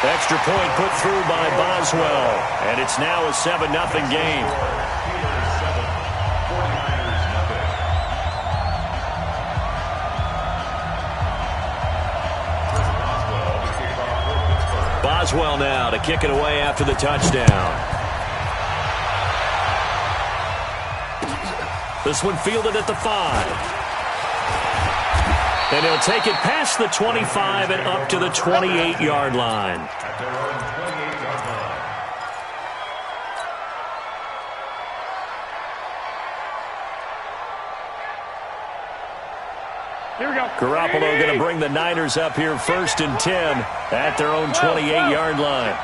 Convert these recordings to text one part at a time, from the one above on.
Extra point put through by Boswell. And it's now a 7-0 game. Boswell now to kick it away after the touchdown. This one fielded at the 5. And he'll take it past the 25 and up to the 28-yard line. Here we go. Garoppolo going to bring the Niners up here 1st and 10 at their own 28-yard line.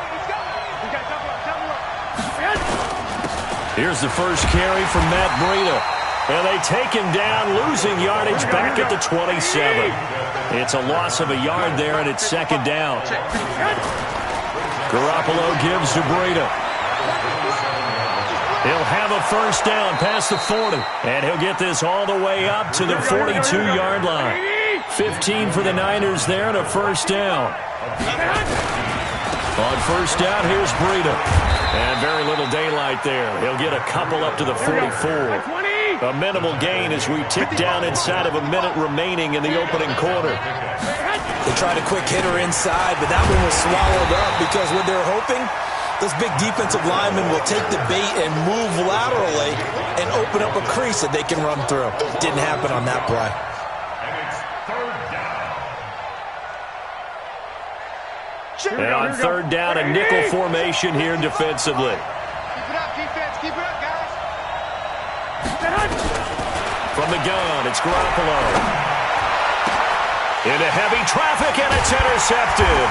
Here's the first carry from Matt Breida. And they take him down, losing yardage back at the 27. It's a loss of a yard there, and it's 2nd down. Garoppolo gives to Breida. He'll have a 1st down past the 40. And he'll get this all the way up to the 42-yard line. 15 for the Niners there and a 1st down. On 1st down, here's Breida. And very little daylight there. He'll get a couple up to the 44. A minimal gain as we tick down inside of a minute remaining in the opening quarter. They tried a quick hitter inside, but that one was swallowed up because what they're hoping, those big defensive linemen will take the bait and move laterally and open up a crease that they can run through. Didn't happen on that play. And on 3rd down, a nickel formation here defensively. Keep it up, defense. Keep it up, guys. From the gun, it's Garoppolo. Into heavy traffic, and it's intercepted.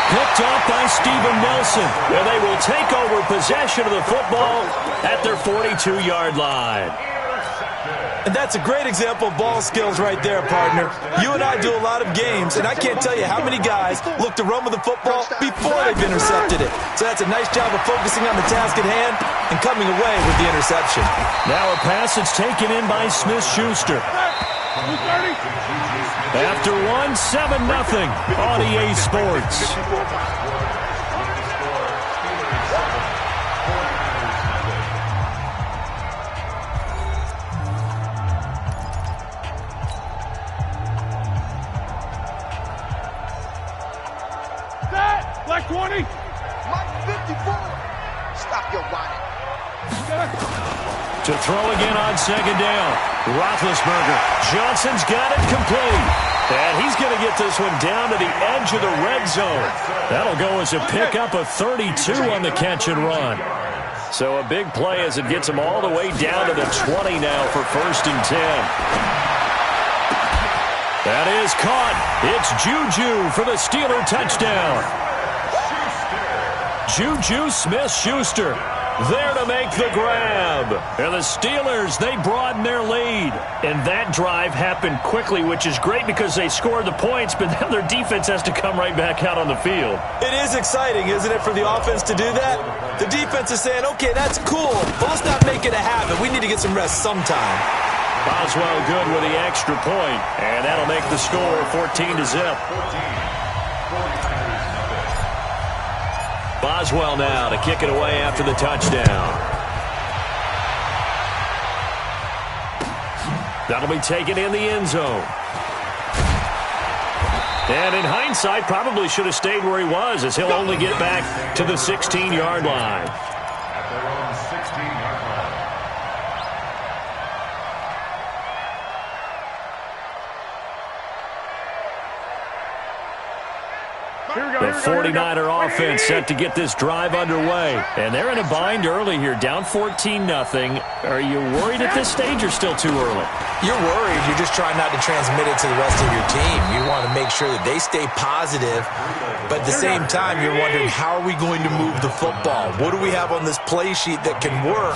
Picked off by Steven Nelson. And they will take over possession of the football at their 42-yard line. And that's a great example of ball skills right there, partner. You and I do a lot of games, and I can't tell you how many guys look to run with the football before they've intercepted it. So that's a nice job of focusing on the task at hand and coming away with the interception. Now a pass that's taken in by Smith-Schuster. After 7-0 on EA Sports. Black 20. Mike 54. Stop your whining. To throw again on 2nd down. Roethlisberger. Johnson's got it complete. And he's going to get this one down to the edge of the red zone. That'll go as a pickup of 32 on the catch and run. So a big play as it gets him all the way down to the 20 now for 1st and 10. That is caught. It's Juju for the Steeler touchdown. Juju Smith-Schuster there to make the grab. And the Steelers, they broaden their lead. And that drive happened quickly, which is great because they scored the points, but then their defense has to come right back out on the field. It is exciting, isn't it, for the offense to do that? The defense is saying, okay, that's cool, but let's not make it a habit. We need to get some rest sometime. Boswell good with the extra point, and that'll make the score 14-0. Boswell now to kick it away after the touchdown. That'll be taken in the end zone. And in hindsight, probably should have stayed where he was, as he'll only get back to the 16-yard line. The 49er offense set to get this drive underway. And they're in a bind early here, down 14-0. Are you worried at this stage or still too early? You're worried. You're just trying not to transmit it to the rest of your team. You want to make sure that they stay positive. But at the same time, you're wondering, how are we going to move the football? What do we have on this play sheet that can work?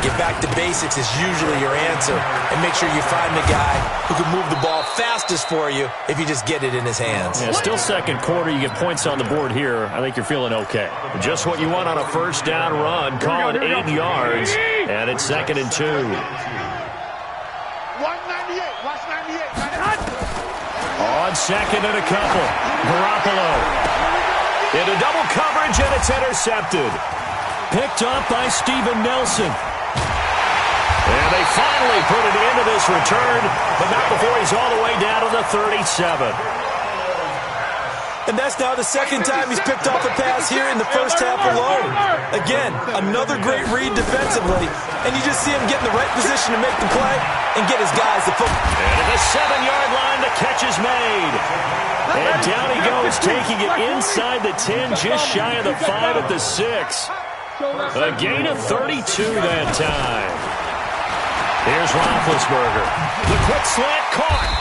Get back to basics is usually your answer. And make sure you find the guy who can move the ball fastest for you if you just get it in his hands. Yeah, still second quarter. You get points on the board here. I think you're feeling okay. Just what you want on a first down run. Call it 8 yards. And it's 2nd and 2. 198. Watch 98. On 2nd and a couple. Garoppolo. Into double coverage, and it's intercepted. Picked up by Steven Nelson. And they finally put an end to this return, but not before he's all the way down to the 37. And that's now the second time he's picked off a pass here in the first half alone. Again, another great read defensively, and you just see him get in the right position to make the play and get his guys the football. And at the 7-yard line, the catch is made. And down he goes, taking it inside the 10, just shy of the 5 at the 6. A gain of 32 that time. Here's Roethlisberger. The quick slant caught.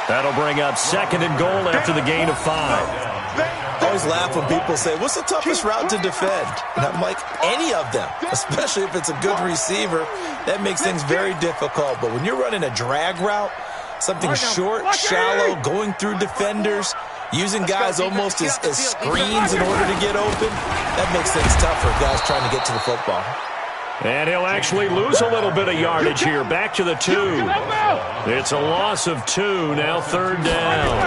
That'll bring up 2nd and goal after the gain of 5. I always laugh when people say, what's the toughest route to defend? And I'm like, any of them, especially if it's a good receiver. That makes things very difficult. But when you're running a drag route, something short, shallow, going through defenders, using guys almost as screens in order to get open, that makes things tough for guys trying to get to the football. And he'll actually lose a little bit of yardage here. Back to the 2. It's a loss of 2. Now 3rd down.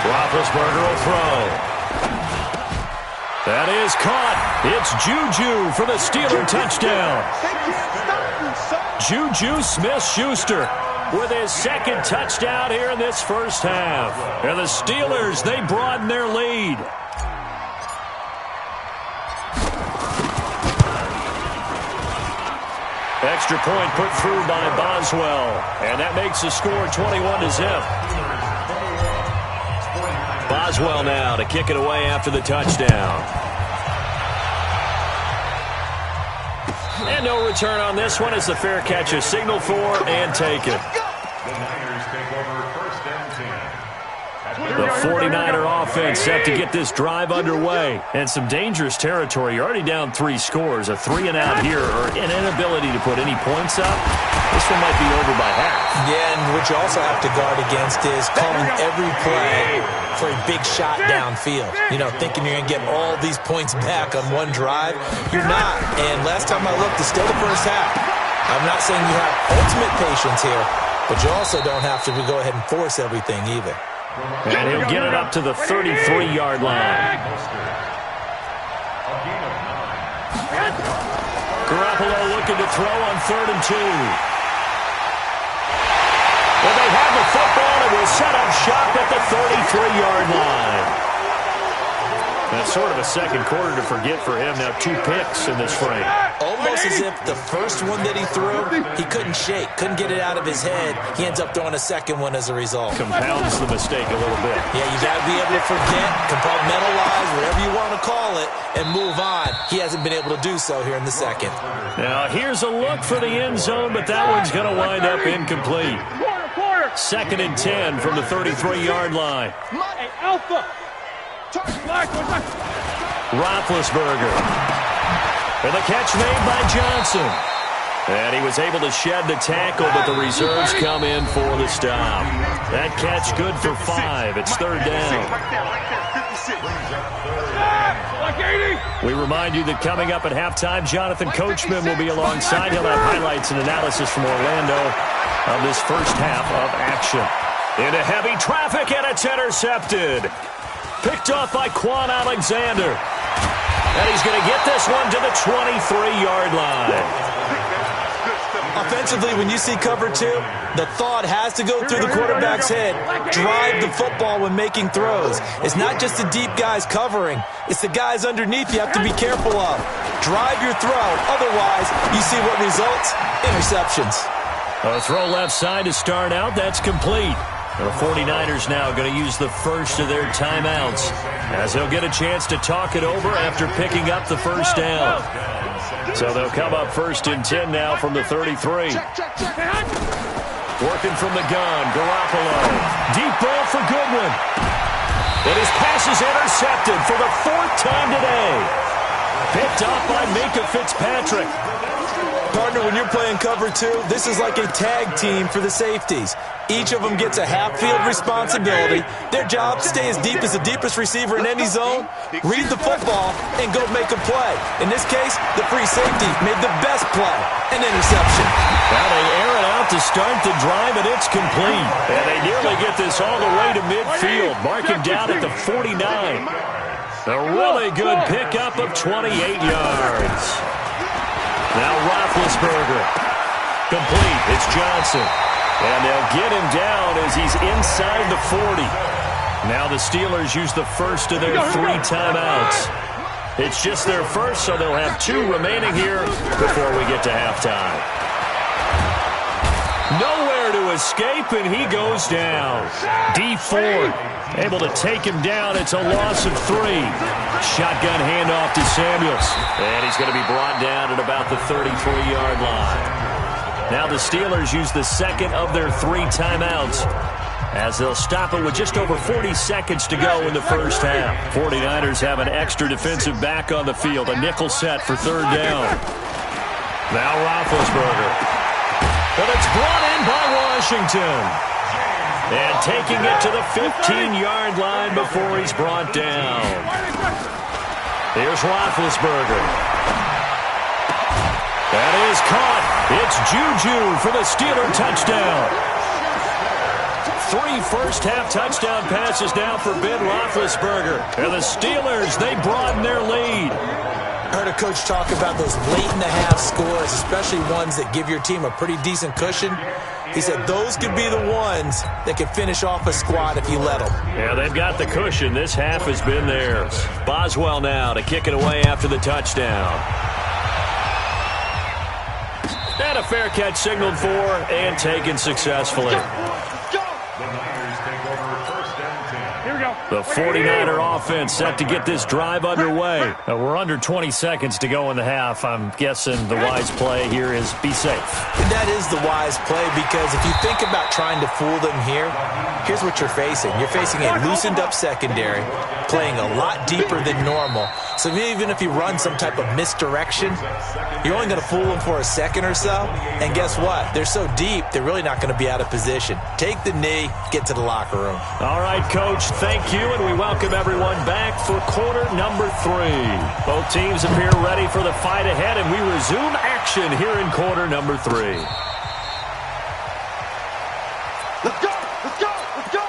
Roethlisberger will throw. That is caught. It's Juju for the Steeler touchdown. Juju Smith-Schuster with his 2nd touchdown here in this first half. And the Steelers, they broaden their lead. Extra point put through by Boswell. And that makes the score 21-0. Boswell now to kick it away after the touchdown. And no return on this one as the fair catch is signaled for and taken. The 49er offense set to get this drive underway. And some dangerous territory. You're already down 3 scores. A 3-and-out here or an inability to put any points up. This one might be over by half. Yeah, and what you also have to guard against is calling every play for a big shot downfield. You know, thinking you're going to get all these points back on one drive. You're not. And last time I looked, it's still the first half. I'm not saying you have ultimate patience here, but you also don't have to go ahead and force everything either. And he'll get it up to the 33-yard line. Garoppolo looking to throw on 3rd and 2. Well, they have the football and will set up shop at the 33-yard line. That's sort of a second quarter to forget for him. Now 2 picks in this frame. Almost as if the first one that he threw, he couldn't shake, couldn't get it out of his head. He ends up throwing a second one as a result. Compounds the mistake a little bit. Yeah, you got to be able to forget, compartmentalize, whatever you want to call it, and move on. He hasn't been able to do so here in the second. Now here's a look for the end zone, but that one's going to wind up incomplete. 2nd and 10 from the 33-yard line. Hey, Alpha. Roethlisberger. And the catch made by Johnson. And he was able to shed the tackle, but the reserves come in for the stop. That catch good for 5. It's 3rd down. We remind you that coming up at halftime, Jonathan Coachman will be alongside. He'll have highlights and analysis from Orlando of this first half of action. Into heavy traffic, and it's intercepted. Picked off by Quan Alexander. And he's going to get this one to the 23-yard line. Offensively, when you see cover 2, the thought has to go through the quarterback's head. Drive the football when making throws. It's not just the deep guys covering. It's the guys underneath you have to be careful of. Drive your throw. Otherwise, you see what results? Interceptions. A throw left side to start out. That's complete. The 49ers now going to use the first of their timeouts as they'll get a chance to talk it over after picking up the first down. So they'll come up 1st and 10 now from the 33. Working from the gun, Garoppolo. Deep ball for Goodwin. And his pass is intercepted for the 4th time today. Picked off by Minkah Fitzpatrick. Partner, when you're playing cover 2, this is like a tag team for the safeties. Each of them gets a half-field responsibility. Their job, stay as deep as the deepest receiver in any zone, read the football, and go make a play. In this case, the free safety made the best play, an interception. Now they air it out to start the drive, and it's complete. And they nearly get this all the way to midfield, marking down at the 49. A really good pickup of 28 yards. Now Roethlisberger. Complete. It's Johnson. And they'll get him down as he's inside the 40. Now the Steelers use the first of their 3 timeouts. It's just their first, so they'll have 2 remaining here before we get to halftime. Nowhere to escape, and he goes down. D Ford able to take him down. It's a loss of 3. Shotgun handoff to Samuels. And he's going to be brought down at about the 33-yard line. Now the Steelers use the second of their 3 timeouts, as they'll stop it with just over 40 seconds to go in the first half. 49ers have an extra defensive back on the field, a nickel set for 3rd down. Now Roethlisberger. But it's brought in by Washington. And taking it to the 15-yard line before he's brought down. Here's Roethlisberger. That is caught. It's Juju for the Steeler touchdown. 3 first-half touchdown passes now for Ben Roethlisberger. And the Steelers, they broaden their lead. I heard a coach talk about those late-in-the-half scores, especially ones that give your team a pretty decent cushion. He said those could be the ones that could finish off a squad if you let them. Yeah, they've got the cushion. This half has been theirs. Boswell now to kick it away after the touchdown. And a fair catch signaled for and taken successfully. The 49er offense set to get this drive underway. We're under 20 seconds to go in the half. I'm guessing the wise play here is be safe. That is the wise play, because if you think about trying to fool them here, here's what you're facing. You're facing a loosened-up secondary, playing a lot deeper than normal. So even if you run some type of misdirection, you're only going to fool them for a second or so. And guess what? They're so deep, they're really not going to be out of position. Take the knee, get to the locker room. All right, Coach, thank you, and we welcome everyone back for quarter number 3. Both teams appear ready for the fight ahead, and we resume action here in quarter number 3. Let's go! Let's go! Let's go!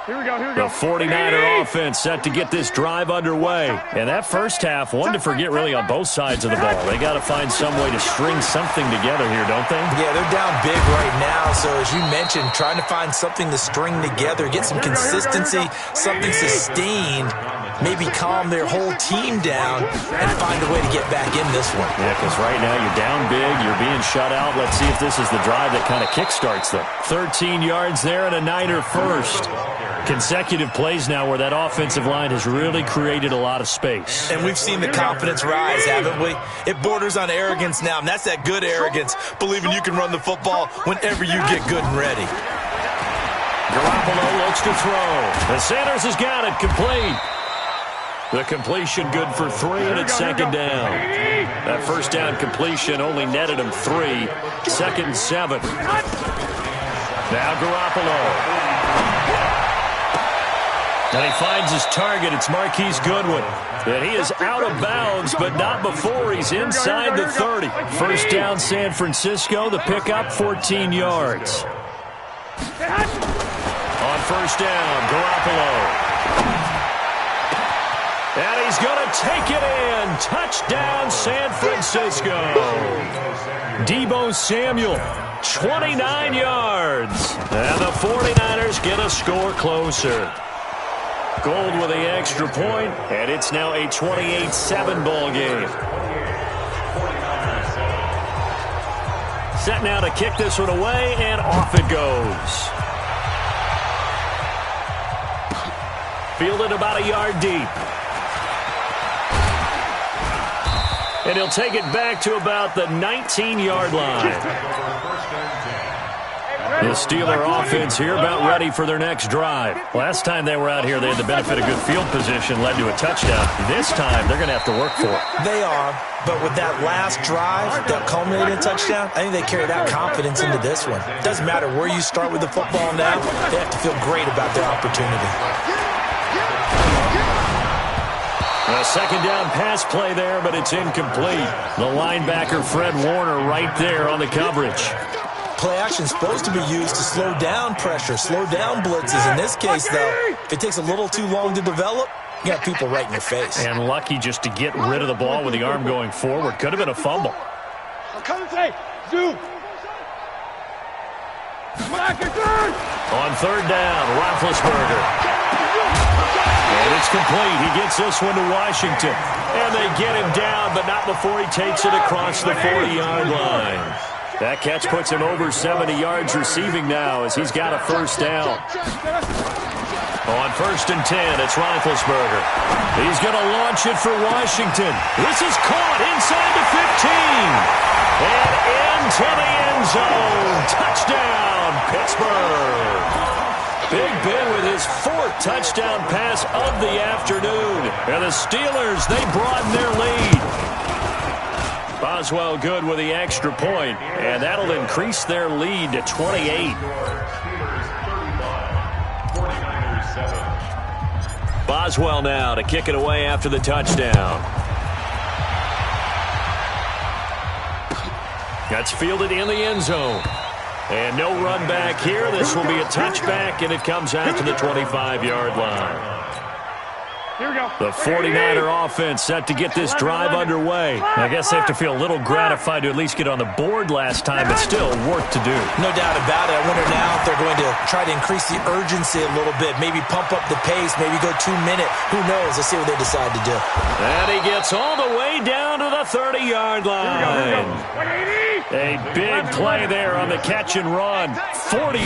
Here we go, here we go. The 49er offense set to get this drive underway. And that first half, one to forget really on both sides of the ball. They got to find some way to string something together here, don't they? Yeah, they're down big right now. So as you mentioned, trying to find something to string together, get some consistency, something sustained, maybe calm their whole team down and find a way to get back in this one. Yeah, because right now you're down big, you're being shut out. Let's see if this is the drive that kind of kickstarts them. 13 yards there and a Niner first. Consecutive plays now where that offensive line has really created a lot of space. And we've seen the confidence rise, haven't we? It borders on arrogance now, and that's that good arrogance, believing you can run the football whenever you get good and ready. Garoppolo looks to throw. And Sanders has got it complete. The completion good for 3, and it's 2nd down. That first down completion only netted him 3. 2nd and 7. Now Garoppolo. And he finds his target. It's Marquise Goodwin. And he is out of bounds, but not before he's inside the 30. First down, San Francisco. The pickup, 14 yards. On first down, Garoppolo. And he's going to take it in. Touchdown, San Francisco. Deebo Samuel, 29 yards. And the 49ers get a score closer. Gold with the extra point, and it's now a 28-7 ball game. Set now to kick this one away, and off it goes. Fielded about a yard deep. And he'll take it back to about the 19-yard line. The Steeler offense here about ready for their next drive. Last time they were out here, they had the benefit of good field position, led to a touchdown. This time, they're going to have to work for it. They are, but with that last drive that culminated in a touchdown, I think they carry that confidence into this one. It doesn't matter where you start with the football now, they have to feel great about their opportunity. A second down pass play there, but it's incomplete. The linebacker, Fred Warner, right there on the coverage. Play action is supposed to be used to slow down pressure, slow down blitzes. In this case, though, if it takes a little too long to develop, you got people right in your face. And lucky just to get rid of the ball with the arm going forward. Could have been a fumble. On third down, Roethlisberger. And it's complete. He gets this one to Washington. And they get him down, but not before he takes it across the 40-yard line. That catch puts him over 70 yards receiving now as he's got a first down. On 1st and 10, it's Roethlisberger. He's going to launch it for Washington. This is caught inside the 15. And into the end zone. Touchdown, Pittsburgh. Big Ben with his 4th touchdown pass of the afternoon. And the Steelers, they broaden their lead. Boswell good with the extra point, and that'll increase their lead to 28. Boswell now to kick it away after the touchdown. That's fielded in the end zone. And no run back here. This will be a touchback, and it comes out to the 25-yard line. Here we go. The 49er offense set to get this drive underway. I guess they have to feel a little gratified to at least get on the board last time, but still work to do. No doubt about it. I wonder now if they're going to try to increase the urgency a little bit, maybe pump up the pace, maybe go 2 minute. Who knows? Let's see what they decide to do. And he gets all the way down to the 30-yard line. A big play there on the catch and run. 45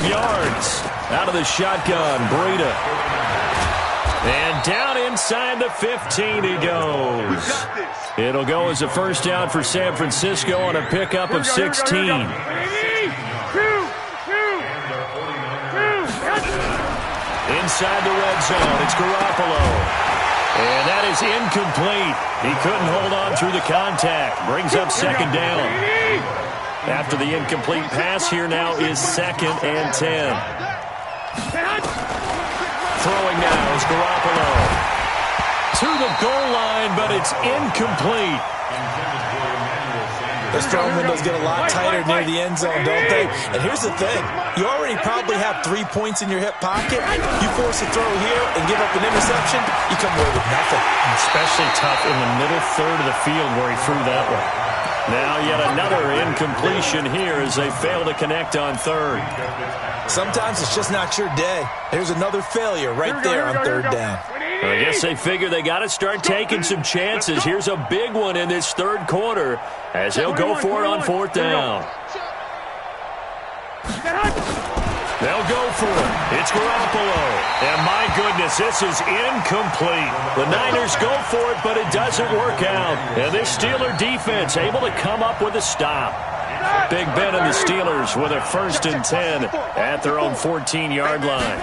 yards out of the shotgun. Breida. And down inside the 15 he goes. It'll go as a first down for San Francisco on a pickup of 16. Inside the red zone, it's Garoppolo. And that is incomplete. He couldn't hold on through the contact. Brings up second down. After the incomplete pass, here now is 2nd and 10. Throwing now is Garoppolo. To the goal line, but it's incomplete. Those throwing windows get a lot tighter near the end zone, don't they? And here's the thing. You already probably have 3 points in your hip pocket. You force a throw here and give up an interception, you come away with nothing. Especially tough in the middle third of the field where he threw that one. Now yet another incompletion here as they fail to connect on third. Sometimes it's just not your day. There's another failure right there on third down. I guess they figure they got to start taking some chances. Here's a big one in this third quarter as they'll go for it on 4th down. They'll go for it. It's Garoppolo. And my goodness, this is incomplete. The Niners go for it, but it doesn't work out. And this Steeler defense able to come up with a stop. Big Ben and the Steelers with a 1st and 10 at their own 14-yard line.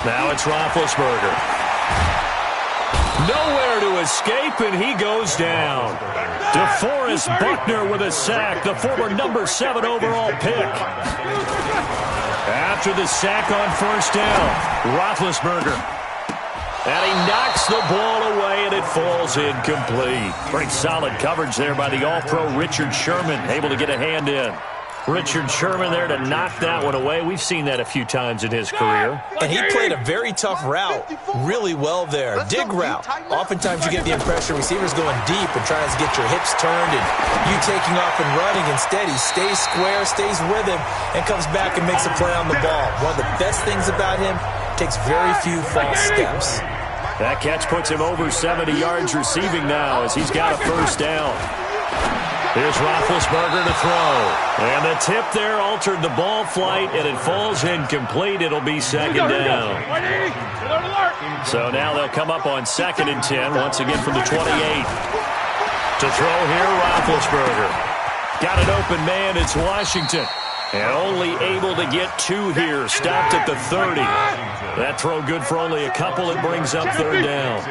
Now it's Roethlisberger. Nowhere to escape, and he goes down. DeForest Buckner with a sack, the former number 7 overall pick. After the sack on 1st down, Roethlisberger. And he knocks the ball away, and it falls incomplete. Pretty solid coverage there by the All-Pro Richard Sherman, able to get a hand in. Richard Sherman there to knock that one away. We've seen that a few times in his career. And he played a very tough route really well there. Dig route. Oftentimes you get the impression receivers going deep and trying to get your hips turned and you taking off and running. Instead, he stays square, stays with him, and comes back and makes a play on the ball. One of the best things about him, takes very few false steps. That catch puts him over 70 yards receiving now as he's got a first down. Here's Roethlisberger to throw. And the tip there altered the ball flight, and it falls incomplete. It'll be 2nd down. So now they'll come up on 2nd and 10, once again from the 28. To throw here, Roethlisberger. Got an open man, it's Washington. And only able to get 2 here, stopped at the 30. That throw good for only a couple. It brings up 3rd down.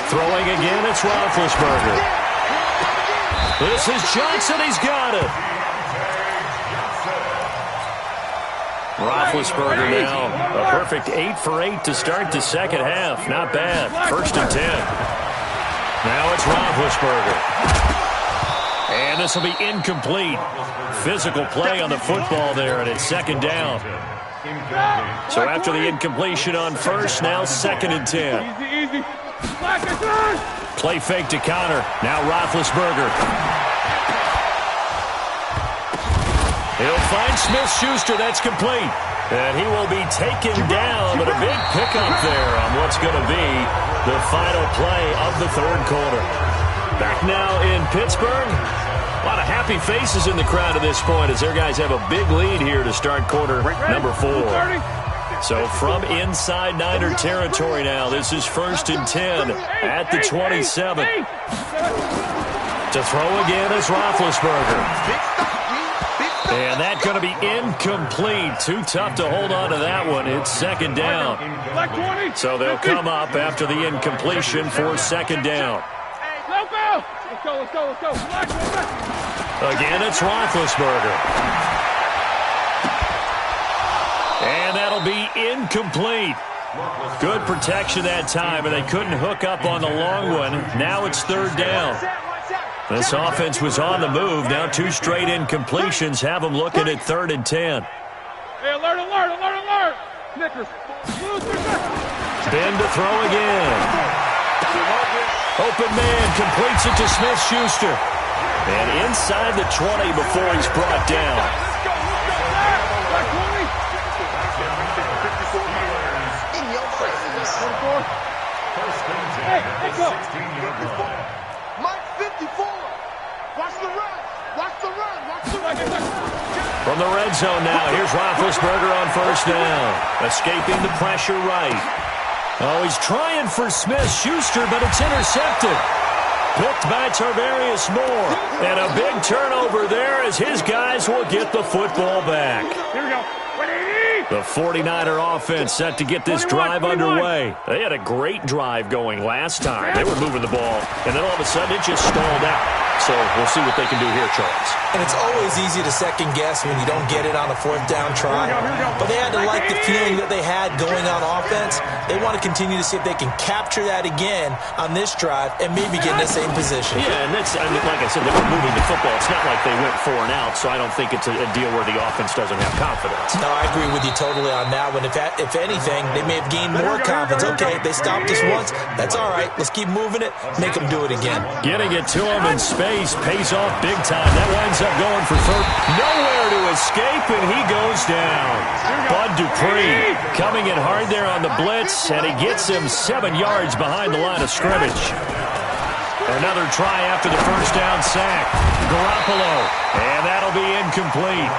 Throwing again, it's Roethlisberger. This is Johnson. He's got it. Roethlisberger now. A perfect 8 for 8 to start the second half. Not bad. 1st and 10. Now it's Roethlisberger. And this will be incomplete. Physical play on the football there, and it's 2nd down. So after the incompletion on 1st, now 2nd and 10. Easy. Play fake to counter. Now Roethlisberger. He'll find Smith-Schuster. That's complete. And he will be taken down, but a big pickup there on what's going to be the final play of the 3rd quarter. Back now in Pittsburgh. A lot of happy faces in the crowd at this point as their guys have a big lead here to start quarter number 4. So from inside Niner territory now, this is 1st and 10 at the 27. To throw again is Roethlisberger. And that's going to be incomplete. Too tough to hold on to that one. It's 2nd down. So they'll come up after the incompletion for 2nd down. Let's go. Again, it's Roethlisberger. And that'll be incomplete. Good protection that time, and they couldn't hook up on the long one. Now it's 3rd down. This offense was on the move. Now 2 straight incompletions have them looking at 3rd and 10. Hey, alert. Snickers. Spin to throw again. Open man completes it to Smith-Schuster. And inside the 20 before he's brought down. In your face. Hey, let's go. Mike 54. Watch the run. From the red zone now, here's Roethlisberger on 1st down. Escaping the pressure right. Oh, he's trying for Smith-Schuster, but it's intercepted. Picked by Tarvarius Moore. And a big turnover there as his guys will get the football back. Here we go. The 49er offense set to get this drive underway. They had a great drive going last time. They were moving the ball, and then all of a sudden it just stalled out. So we'll see what they can do here, Charles. And it's always easy to second guess when you don't get it on a 4th down try. But they had to like the feeling that they had going on offense. They want to continue to see if they can capture that again on this drive and maybe get in the same position. Yeah, and that's, I mean, like I said, they were moving the football. It's not like they went 4 and out, so I don't think it's a deal where the offense doesn't have confidence. No, I agree with you totally on that one. If anything, they may have gained more confidence. Okay, they stopped us once. That's all right. Let's keep moving it. Make them do it again. Getting it to him in space pays off big time. That winds up going for 3rd. Nowhere to escape, and he goes down. Bud Dupree coming in hard there on the blitz, and he gets him 7 yards behind the line of scrimmage. Another try after the 1st down sack. Garoppolo, and that'll be incomplete.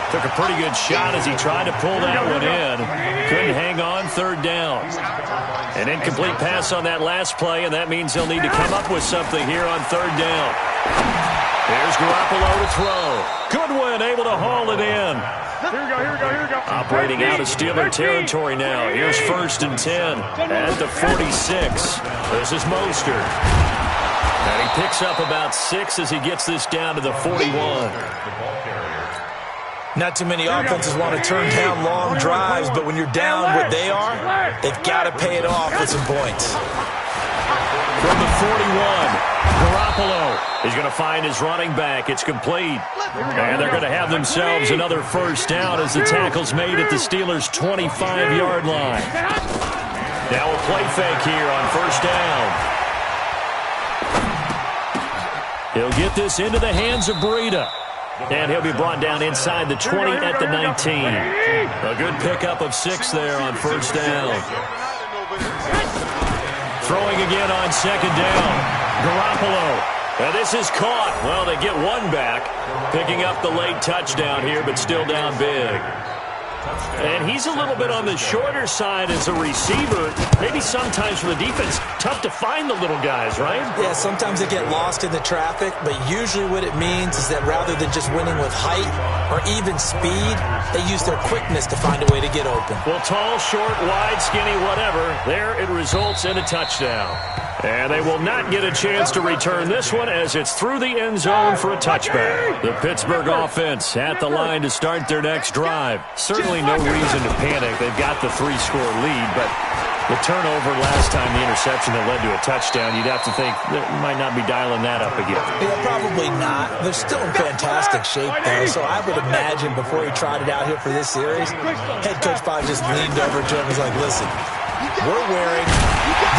Took a pretty good shot as he tried to pull that one in. Couldn't hang on. 3rd down. An incomplete pass on that last play, and that means they'll need to come up with something here on 3rd down. Here's Garoppolo to throw. Goodwin able to haul it in. Here we go. Operating out of Steeler territory now. Here's 1st and 10 at the 46. This is Mostert. And he picks up about 6 as he gets this down to the 41. Not too many offenses want to turn down long drives, but when you're down what they are, they've got to pay it off with some points. From the 41, Garoppolo is going to find his running back. It's complete. And they're going to have themselves another 1st down as the tackle's made at the Steelers' 25-yard line. Now a play fake here on 1st down. He'll get this into the hands of Breida. And he'll be brought down inside the 20 at the 19. A good pickup of 6 there on 1st down. Throwing again on 2nd down. Garoppolo. Now this is caught. Well, they get one back. Picking up the late touchdown here, but still down big. And he's a little bit on the shorter side as a receiver. Maybe sometimes for the defense, tough to find the little guys, right? Yeah, sometimes they get lost in the traffic, but usually what it means is that rather than just winning with height or even speed, they use their quickness to find a way to get open. Well, tall, short, wide, skinny, whatever, there it results in a touchdown. And they will not get a chance to return this one as it's through the end zone for a touchback. The Pittsburgh offense at the line to start their next drive. Certainly no reason to panic. They've got the 3-score lead, but the turnover last time, the interception that led to a touchdown, you'd have to think they might not be dialing that up again. Yeah, probably not. They're still in fantastic shape, though, so I would imagine before he trotted out here for this series, head coach probably just leaned over to him and was like, listen, we're wearing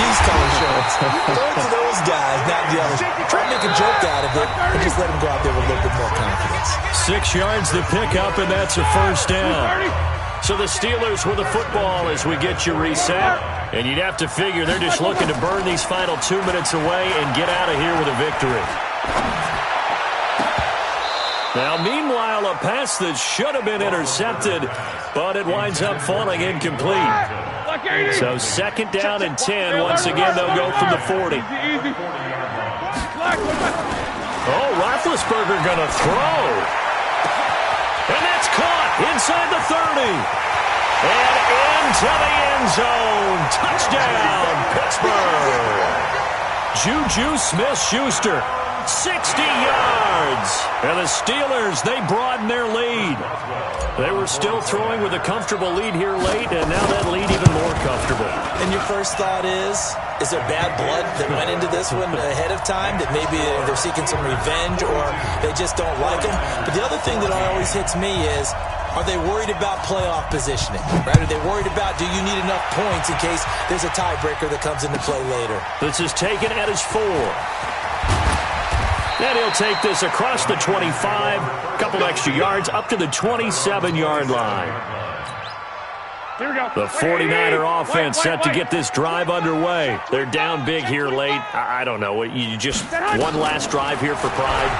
these color shirts. Throw it to those guys, not the others. Try to make a joke out of it and just let them go out there with a little bit more confidence. 6 yards to pick up, and that's a first down. So the Steelers with the football as we get you reset. And you'd have to figure they're just looking to burn these final 2 minutes away and get out of here with a victory. Now, meanwhile, a pass that should have been intercepted, but it winds up falling incomplete. So 2nd down and 10. Once again, they'll go from the 40. Oh, Roethlisberger going to throw. And that's caught inside the 30. And into the end zone. Touchdown, Pittsburgh. Juju Smith-Schuster, 60 yards. And the Steelers, they broaden their lead. They were still throwing with a comfortable lead here late, and now that lead even more comfortable. And your first thought is there bad blood that went into this one ahead of time, that maybe they're seeking some revenge or they just don't like him? But the other thing that always hits me is, are they worried about playoff positioning? Right? Are they worried about, do you need enough points in case there's a tiebreaker that comes into play later? This is taken at his 4. And he'll take this across the 25, a couple extra yards, up to the 27-yard line. The 49er offense set to get this drive underway. They're down big here late. I don't know. You just one last drive here for pride.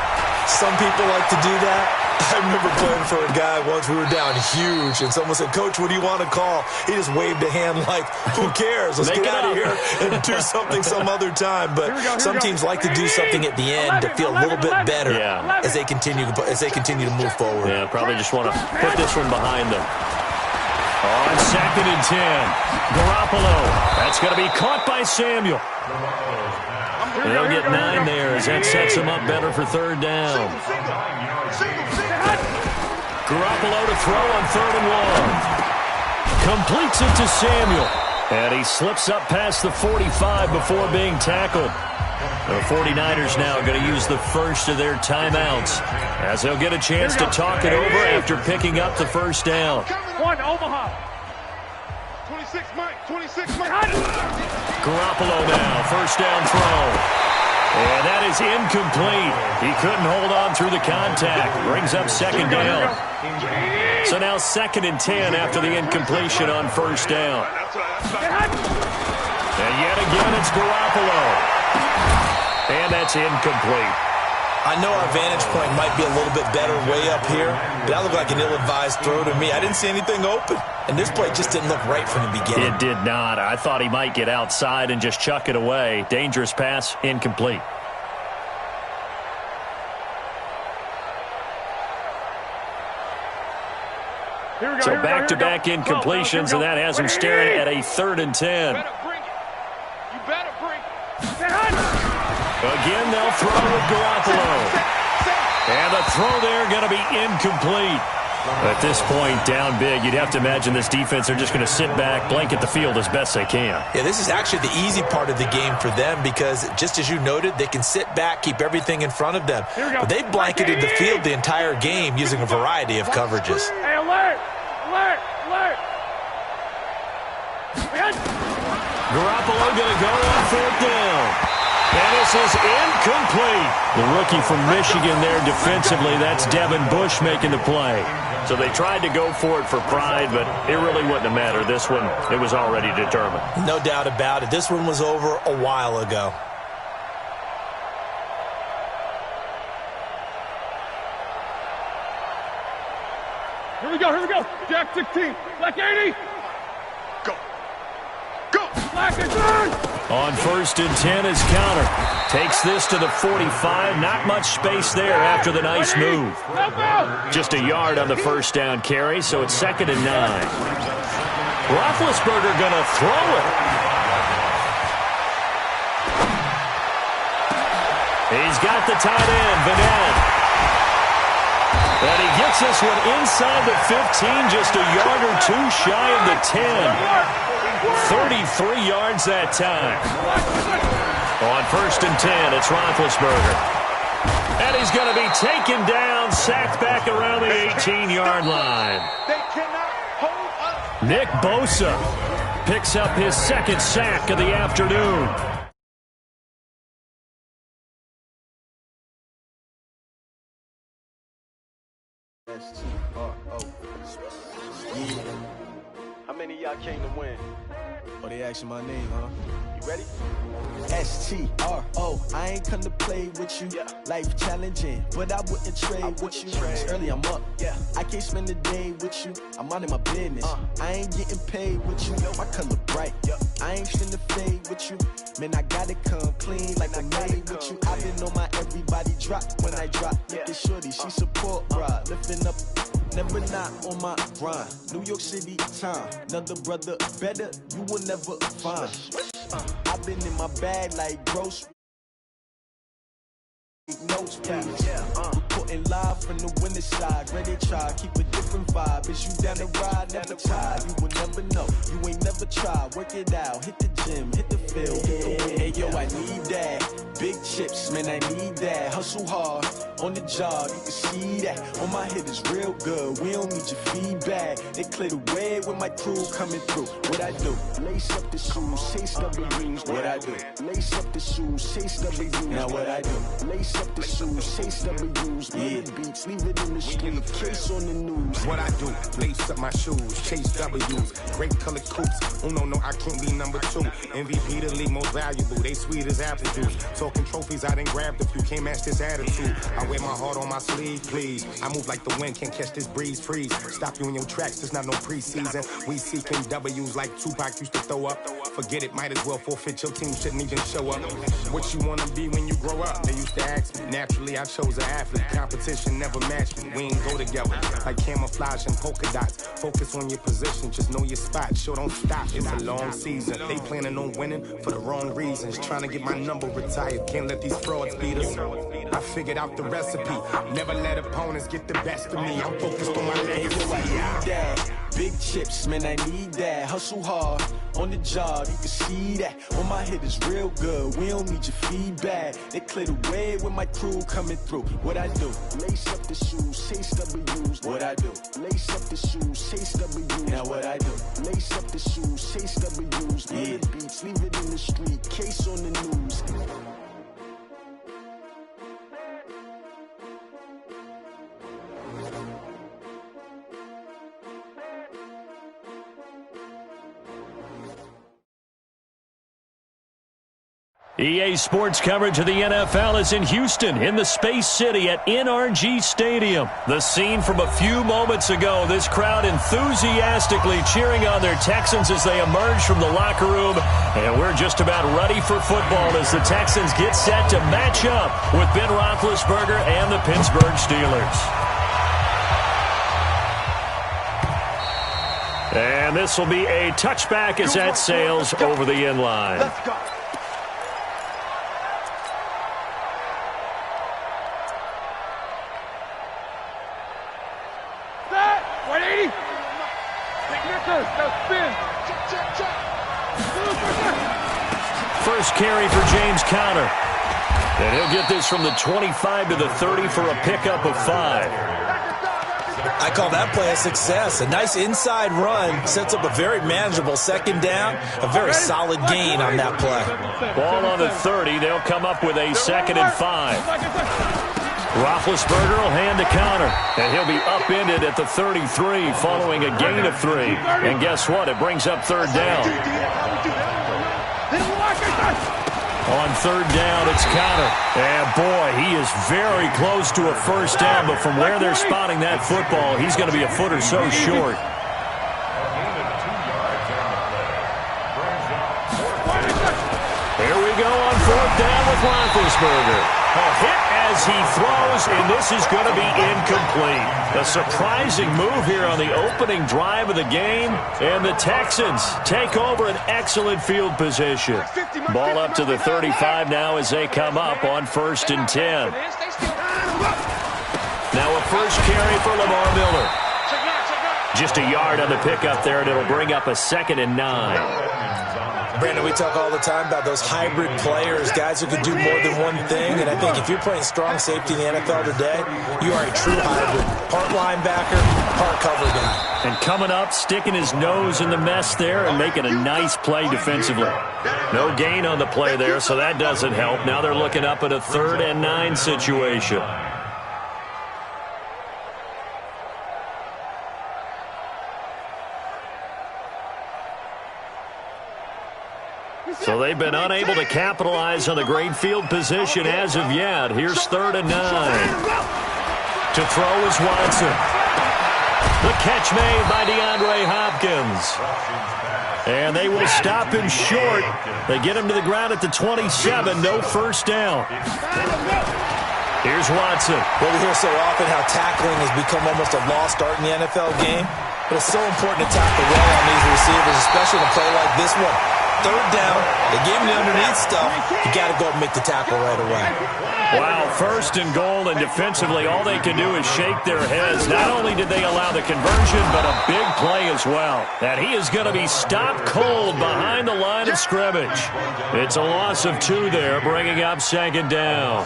Some people like to do that. I remember playing for a guy once. We were down huge, and someone said, Coach, what do you want to call? He just waved a hand like, who cares? Let's get out of here and do something some other time. But some teams like to do something at the end to feel a little bit better as they continue to move forward. Yeah, probably just want to put this one behind them. On 2nd and 10, Garoppolo. That's going to be caught by Samuel. They'll get 9 there as that sets them up better for 3rd down. Garoppolo to throw on 3rd and 1. Completes it to Samuel. And he slips up past the 45 before being tackled. The 49ers now going to use the first of their timeouts as they'll get a chance to talk it over after picking up the first down. 1, Omaha. 26, Mike. 26, Mike. Garoppolo now, first down throw. And that is incomplete. He couldn't hold on through the contact. Brings up 2nd down. So now 2nd and 10 after the incompletion on first down. And yet again, it's Garoppolo. And that's incomplete. I know our vantage point might be a little bit better way up here, but that looked like an ill-advised throw to me. I didn't see anything open. And this play just didn't look right from the beginning. It did not. I thought he might get outside and just chuck it away. Dangerous pass, incomplete. So back-to-back incompletions, and that has him staring at a 3rd and 10. You better bring it. Again, they'll throw with Garoppolo. And the throw there going to be incomplete. At this point, down big, you'd have to imagine this defense are just going to sit back, blanket the field as best they can. Yeah, this is actually the easy part of the game for them because, just as you noted, they can sit back, keep everything in front of them. But they've blanketed the field the entire game using a variety of coverages. Hey, alert! Alert! Alert! Garoppolo going to go on 4th down. And this is incomplete. The rookie from Michigan there defensively. That's Devin Bush making the play. So they tried to go for it for pride, but it really wouldn't have mattered. This one, it was already determined. No doubt about it. This one was over a while ago. Here we go, here we go. Jack 16, Black 80. Go. Go. Black is on. On 1st and 10 is Counter. Takes this to the 45. Not much space there after the nice move. Just a yard on the first down carry, so it's 2nd and 9. Roethlisberger going to throw it. He's got the tight end, Vanette. And he gets this one inside the 15, just a yard or two shy of the 10. 33 yards that time. On 1st and 10, it's Roethlisberger. And he's going to be taken down, sacked back around the 18-yard line. Nick Bosa picks up his 2nd sack of the afternoon. How many of y'all came to win? Oh, they asking my name, huh? You ready? S-T-R-O, I ain't come to play with you. Life challenging, but I wouldn't trade with you. It's early, I'm up. I can't spend the day with you. I'm out of my business. I ain't getting paid with you. My color bright. I ain't finna fade with you. Man, I gotta come clean like I made with you. I've been on my everybody drop when I drop. Look at shorty, she support, bro. Lifting up, never not on my grind. New York City time, another brother better, you will never find. I've been in my bag like gross. Notes, please. Reporting live from the winter side. Ready to try, keep a different vibe. Is you down the ride? Never tired. You will never know. You ain't never tried. Work it out. Hit the gym. Hit the field. Hey, yo, I need that. Big chips, man, I need that. Hustle hard on the job. You can see that. On my head is real good. We don't need your feedback. They clear the way with my crew coming through. What I do? Lace up the shoes, chase W's. What I do? Lace up the shoes, chase W's. Now what I do? Lace up the shoes, chase W's. Yeah, beats, leave it in the street. Case on the news. What I do? Lace up my shoes, chase W's. Great color coops. Oh no, I can't be number 2. MVP the league most valuable. They sweet as apple juice. Talking trophies, I didn't grab the few. Can't match this attitude. I wear my heart on my sleeve, please. I move like the wind, can't catch this breeze, freeze. Stop you in your tracks, there's not no preseason. We seeking W's like Tupac used to throw up. Forget it, might as well forfeit. Your team shouldn't even show up. What you wanna be when you grow up? They used to ask me. Naturally, I chose an athlete. Competition never matched me. We ain't go together like camouflage and polka dots. Focus on your position, just know your spot. Sure, don't stop. It's a long season. They planning on winning for the wrong reasons. Trying to get my number retired. Can't let these frauds beat us. I figured out the recipe. Never let opponents get the best of me. I'm focused on my legacy. I need that. Big chips, man, I need that. Hustle hard on the job, you can see that. On my head is real good. We don't need your feedback. They clear the way with my crew coming through. What I do? Lace up the shoes, chase W's. What I do? Lace up the shoes, chase W's. Now what I do? Lace up the shoes, chase W's. Yeah, beats, leave it in the street. Case on the news. EA Sports coverage of the NFL is in Houston, in the Space City at NRG Stadium. The scene from a few moments ago, this crowd enthusiastically cheering on their Texans as they emerge from the locker room. And we're just about ready for football as the Texans get set to match up with Ben Roethlisberger and the Pittsburgh Steelers. And this will be a touchback as that sails over the end line. Let's go. First carry for James Conner. And he'll get this from the 25 to the 30 for a pickup of 5. I call that play a success. A nice inside run sets up a very manageable second down. A very solid gain on that play. Ball on the 30. They'll come up with a 2nd and 5. Roethlisberger will hand to Conner, and he'll be upended at the 33 following a gain of 3. And guess what? It brings up 3rd down. On 3rd down, it's Conner. And boy, he is very close to a first down, but from where they're spotting that football, he's going to be a foot or so short. Here we go on 4th down with Roethlisberger. A hit and as he throws, and this is going to be incomplete. A surprising move here on the opening drive of the game, and the Texans take over an excellent field position. Ball up to the 35 now as they come up on 1st and 10. Now a first carry for Lamar Miller. Just a yard on the pickup there, and it'll bring up a 2nd and 9. Brandon, we talk all the time about those hybrid players, guys who can do more than one thing, and I think if you're playing strong safety in the NFL today, you are a true hybrid. Part linebacker, part cover guy. And coming up, sticking his nose in the mess there and making a nice play defensively. No gain on the play there, so that doesn't help. Now they're looking up at a 3rd and 9 situation. So they've been unable to capitalize on the great field position as of yet. Here's 3rd and 9. To throw is Watson. The catch made by DeAndre Hopkins. And they will stop him short. They get him to the ground at the 27. No first down. Here's Watson. Well, we hear so often how tackling has become almost a lost art in the NFL game. But it's so important to tackle well on these receivers, especially in a play like this one. 3rd down, they gave him the underneath stuff. You got to go and make the tackle right away. Wow, 1st and goal, and defensively all they can do is shake their heads. Not only did they allow the conversion, but a big play as well. And he is going to be stopped cold behind the line of scrimmage. It's a loss of 2 there, bringing up 2nd down.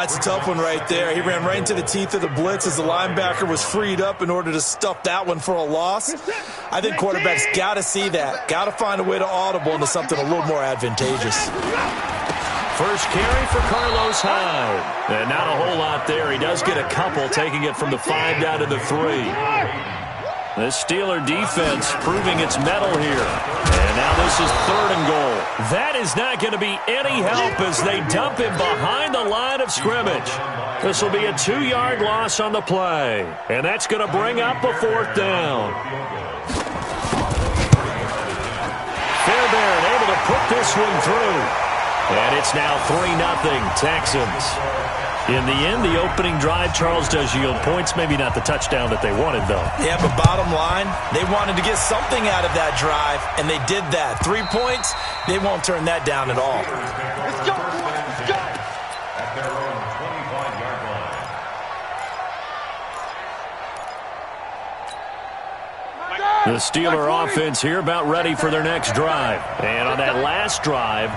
It's a tough one right there. He ran right into the teeth of the blitz as the linebacker was freed up in order to stuff that one for a loss. I think quarterbacks got to see that. Got to find a way to audible into something a little more advantageous. First carry for Carlos Hyde. And not a whole lot there. He does get a couple, taking it from the 5 down to the 3. The Steeler defense proving its mettle here. And now this is 3rd and goal. That is not going to be any help as they dump him behind the line of scrimmage. This will be a 2-yard loss on the play. And that's going to bring up a 4th down. Fairbairn able to put this one through. And it's now 3-0 Texans. In the end, the opening drive, Charles, does yield points. Maybe not the touchdown that they wanted, though. Yeah, but bottom line, they wanted to get something out of that drive, and they did that. 3 points, they won't turn that down at all. Let's go, let's go. At their own 25-yard line. The Steeler offense here about ready for their next drive. And on that last drive,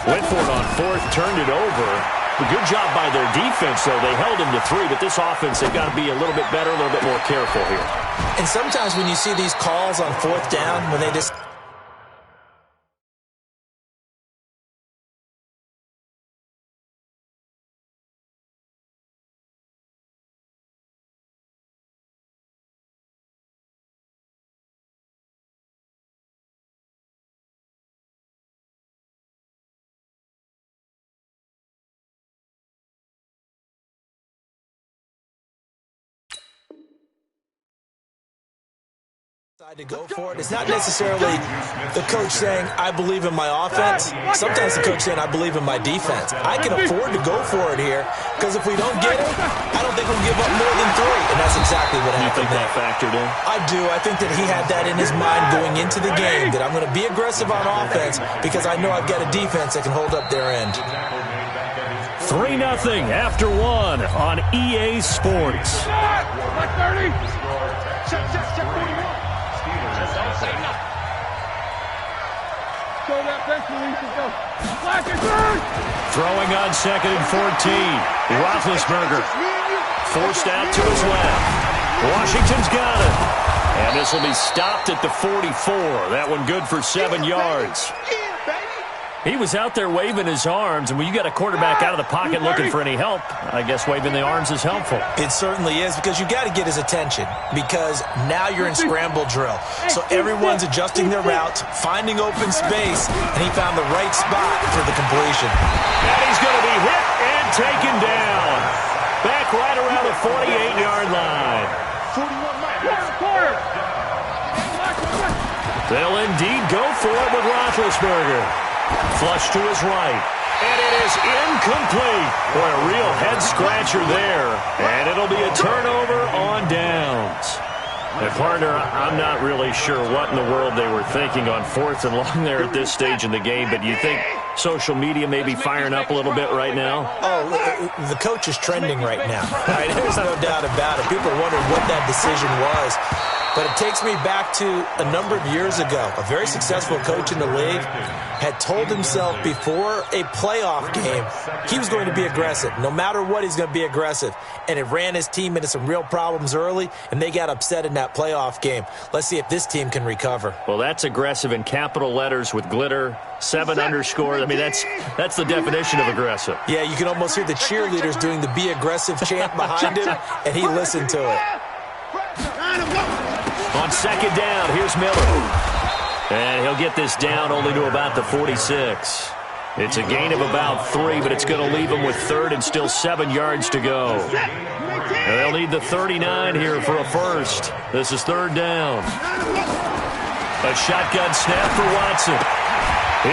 went for it on 4th, turned it over. A good job by their defense, though. They held them to 3, but this offense, they've got to be a little bit better, a little bit more careful here. And sometimes when you see these calls on 4th down, when they just... to go for it. It's not necessarily the coach saying, I believe in my offense. Sometimes the coach saying, I believe in my defense. I can afford to go for it here because if we don't get it, I don't think we'll give up more than 3. And that's exactly what happened. You think that factored in? I do. I think that he had that in his mind going into the game, that I'm going to be aggressive on offense because I know I've got a defense that can hold up their end. 3-0 after 1 on EA Sports. 30. Check 41. Show that bench release and go. Black and third. Throwing on 2nd and 14. Roethlisberger forced out to his left. Washington's got it. And this will be stopped at the 44. That one good for 7 yards. He was out there waving his arms, and when you got a quarterback out of the pocket looking for any help, I guess waving the arms is helpful. It certainly is, because you got to get his attention, because now you're in scramble drill. So everyone's adjusting their routes, finding open space, and he found the right spot for the completion. And he's going to be hit and taken down. Back right around the 48-yard line. Quarter. They'll indeed go for it with Roethlisberger. Flush to his right. And it It is incomplete. Boy, a real head-scratcher there. And it'll be a turnover on downs. And, partner, I'm not really sure what in the world they were thinking on 4th and long there at this stage in the game, but you think social media may be firing up a little bit right now? Oh, the coach is trending right now. Right? There's no doubt about it. People are wondering what that decision was. But it takes me back to a number of years ago. A very successful coach in the league had told himself before a playoff game he was going to be aggressive. No matter what, he's going to be aggressive. And it ran his team into some real problems early, and they got upset in that playoff game. Let's see if this team can recover. Well, that's aggressive in capital letters with glitter, 7 underscore. I mean, that's the definition of aggressive. Yeah, you can almost hear the cheerleaders doing the be aggressive chant behind him, and he listened to it. On 2nd down, here's Miller. And he'll get this down only to about the 46. It's a gain of about 3, but it's going to leave him with 3rd and still 7 yards to go. And they'll need the 39 here for a first. This is 3rd down. A shotgun snap for Watson.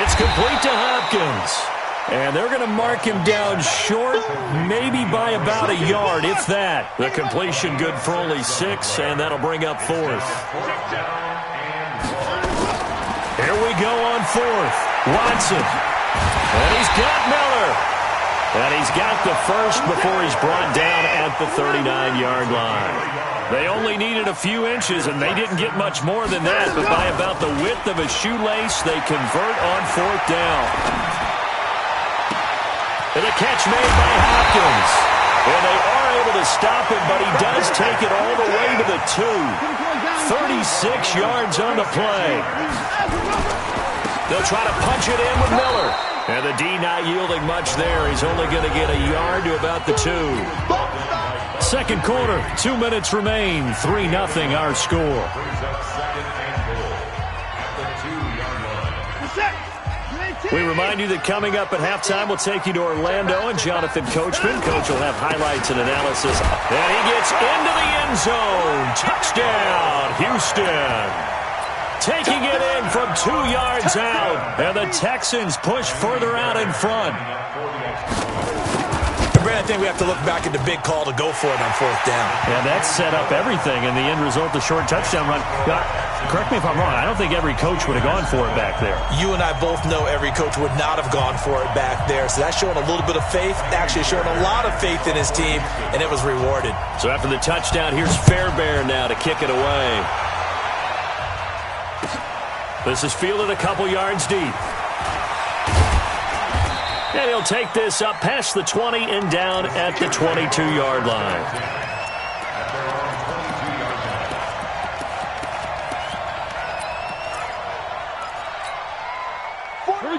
It's complete to Hopkins. And they're going to mark him down short, maybe by about a yard, if that. The completion good for only 6, and that'll bring up 4th. Here we go on 4th. Watson. And he's got Miller. And he's got the first before he's brought down at the 39-yard line. They only needed a few inches, and they didn't get much more than that. But by about the width of a shoelace, they convert on 4th down. And a catch made by Hopkins. And they are able to stop him, but he does take it all the way to the 2. 36 yards on the play. They'll try to punch it in with Miller. And the D not yielding much there. He's only going to get a yard to about the 2. 2nd quarter, 2 minutes remain. 3-0 our score. We remind you that coming up at halftime, we'll take you to Orlando and Jonathan Coachman. Coach will have highlights and analysis. And he gets into the end zone. Touchdown, Houston. Taking it in from 2 yards out. And the Texans push further out in front. I think we have to look back at the big call to go for it on 4th down. Yeah, that set up everything, and the end result, the short touchdown run. Correct me if I'm wrong. I don't think every coach would have gone for it back there. You and I both know every coach would not have gone for it back there. So that's showing a little bit of faith, actually showing a lot of faith in his team, and it was rewarded. So after the touchdown, here's Fairbairn now to kick it away. This is fielded a couple yards deep. And he'll take this up past the 20 and down at the 22-yard line.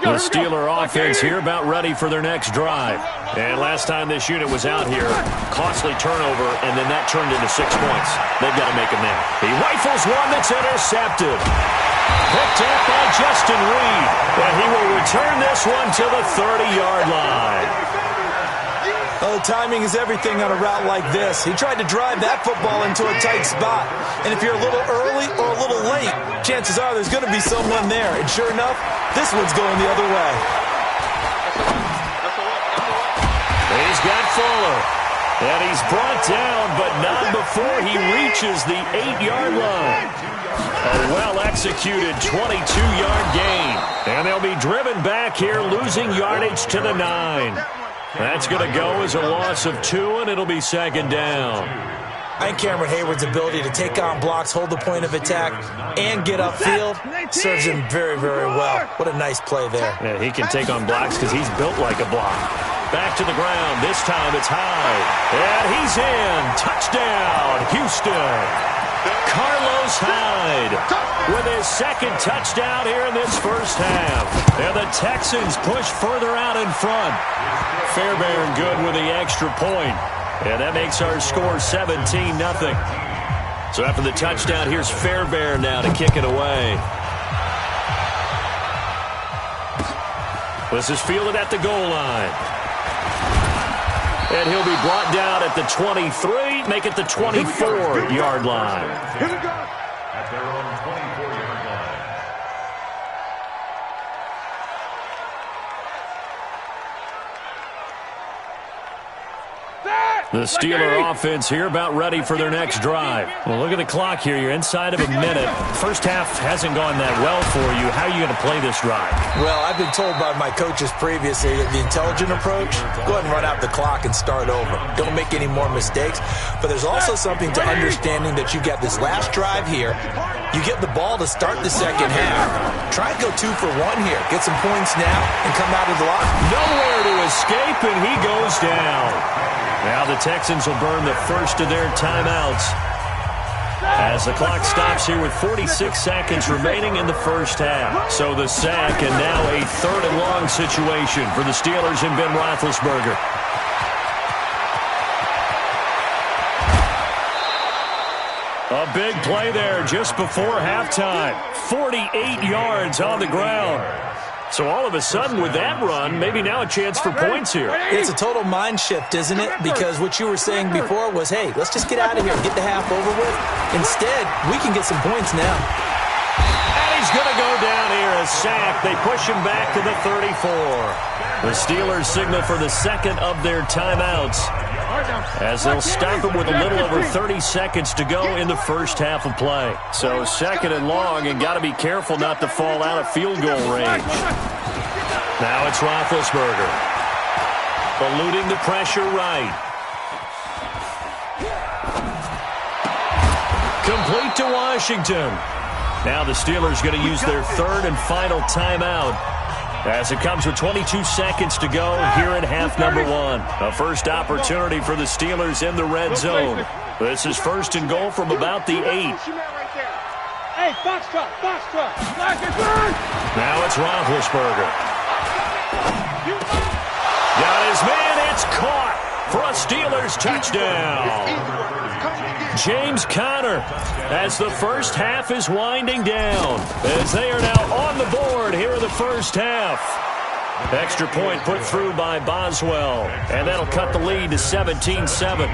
The Steeler offense here about ready for their next drive. And last time this unit was out here, costly turnover, and then that turned into 6 points. They've got to make them now. He rifles one that's intercepted. Picked up by Justin Reed. And he will return this one to the 30-yard line. Oh, timing is everything on a route like this. He tried to drive that football into a tight spot. And if you're a little early or a little late, chances are there's going to be someone there. And sure enough, this one's going the other way. He's got Fuller. And he's brought down, but not before he reaches the 8-yard line. A well-executed 22-yard gain. And they'll be driven back here, losing yardage to the 9. That's going to go as a loss of 2, and it'll be 2nd down. I think Cameron Hayward's ability to take on blocks, hold the point of attack, and get upfield serves him very, very well. What a nice play there. Yeah, he can take on blocks because he's built like a block. Back to the ground. This time it's high. And he's in. Touchdown, Houston. Carlos Hyde with his 2nd touchdown here in this first half. And the Texans push further out in front. Fairbairn good with the extra point. And that makes our score 17-0. So after the touchdown, here's Fairbairn now to kick it away. This is fielded at the goal line. And he'll be brought down at the 23, make it the 24-yard line. Here we go. At their own 24-yard line. The Steeler offense here about ready for their next drive. Well, look at the clock here. You're inside of a minute. First half hasn't gone that well for you. How are you going to play this drive? Well, I've been told by my coaches previously that the intelligent approach, go ahead and run out the clock and start over. Don't make any more mistakes. But there's also something to understanding that you got this last drive here. You get the ball to start the second half. Try and go 2 for 1 here. Get some points now and come out of the lock. Nowhere to escape, and he goes down. Now the Texans will burn the first of their timeouts as the clock stops here with 46 seconds remaining in the first half. So the sack, and now a 3rd and long situation for the Steelers and Ben Roethlisberger. A big play there just before halftime. 48 yards on the ground. So all of a sudden with that run, maybe now a chance for points here. It's a total mind shift, isn't it? Because what you were saying before was, hey, let's just get out of here and get the half over with. Instead, we can get some points now. And he's going to go down here, a sack. They push him back to the 34. The Steelers signal for the second of their timeouts as they'll stop him with a little over 30 seconds to go in the first half of play. So 2nd and long, and got to be careful not to fall out of field goal range. Now it's Roethlisberger. Eluding the pressure right. Complete to Washington. Now the Steelers going to use their 3rd and final timeout as it comes with 22 seconds to go here in half number 1. A first opportunity for the Steelers in the red zone. This is 1st and goal from about the 8. Hey, box truck. Now it's Roethlisberger. Got his man. It's caught for a Steelers touchdown. James Conner, as the first half is winding down, as they are now on the board here in the first half. Extra point put through by Boswell, and that'll cut the lead to 17-7.